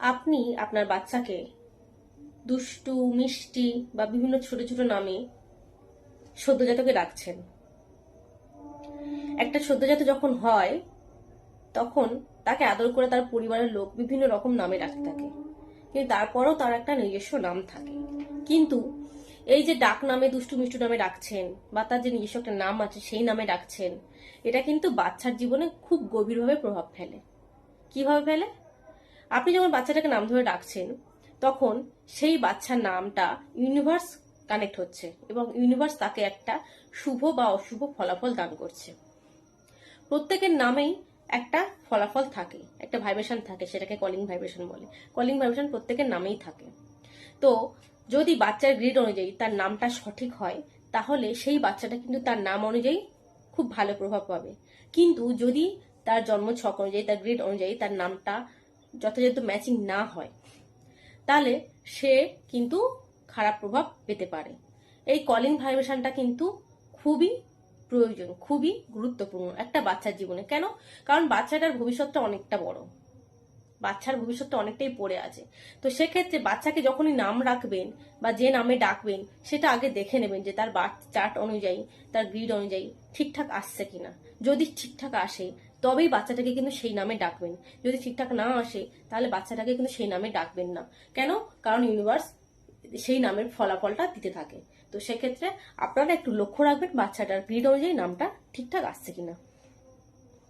আপনি আপনার বাচ্চাকে দুষ্টু, মিষ্টি বা বিভিন্ন ছোট ছোট নামে সদ্যোজাতকে ডাকছেন। একটা সদ্যোজাত যখন হয় তখন তাকে আদর করে তার পরিবারের লোক বিভিন্ন রকম নামে ডাকতে থাকে, কিন্তু তারপরও তার একটা নিজস্ব নাম থাকে। কিন্তু এই যে ডাক নামে, দুষ্টু মিষ্টু নামে ডাকছেন বা তার যে নিজস্ব একটা নাম আছে সেই নামে ডাকছেন, এটা কিন্তু বাচ্চার জীবনে খুব গভীরভাবে প্রভাব ফেলে। কিভাবে ফেলে? আপনি যখন বাচ্চাটাকে নাম ধরে ডাকছেন, তখন সেই বাচ্চার নামটা ইউনিভার্স কানেক্ট হচ্ছে এবং ইউনিভার্স তাকে একটা শুভ বা অশুভ ফলাফল দান করছে। প্রত্যেকের নামেই একটা ফলাফল থাকে, একটা ভাইব্রেশন থাকে, সেটাকে কলিং ভাইব্রেশন বলে। কলিং ভাইব্রেশন প্রত্যেকের নামেই থাকে। তো যদি বাচ্চার গ্রিড অনুযায়ী তার নামটা সঠিক হয়, তাহলে সেই বাচ্চাটা কিন্তু তার নাম অনুযায়ী খুব ভালো প্রভাব পাবে। কিন্তু যদি তার জন্ম ছক অনুযায়ী, তার গ্রিড অনুযায়ী তার নামটা যথাযথ ম্যাচিং না হয়, তাহলে সে কিন্তু খারাপ প্রভাব পেতে পারে। এই কলিং ভাইব্রেশনটা কিন্তু খুবই প্রয়োজন, খুবই গুরুত্বপূর্ণ একটা বাচ্চার জীবনে। কেন? কারণ বাচ্চাটার ভবিষ্যৎটা অনেকটা বড়, বাচ্চার ভবিষ্যৎটা অনেকটাই পড়ে আছে। তো সেক্ষেত্রে বাচ্চাকে যখনই নাম রাখবেন বা যে নামে ডাকবেন, সেটা আগে দেখে নেবেন যে তার বার্থ চার্ট অনুযায়ী, তার গ্রিড অনুযায়ী ঠিকঠাক আসছে কিনা। যদি ঠিকঠাক আসে তবেই বাচ্চাটাকে কিন্তু সেই নামে ডাকবেন। যদি ঠিকঠাক না আসে তাহলে বাচ্চাটাকে কিন্তু সেই নামে ডাকবেন না। কেন? কারণ ইউনিভার্স সেই নামের ফলাফলটা দিতে থাকে। তো সেক্ষেত্রে আপনারা একটু লক্ষ্য রাখবেন বাচ্চাটার গ্রিড অনুযায়ী নামটা ঠিকঠাক আসছে কিনা।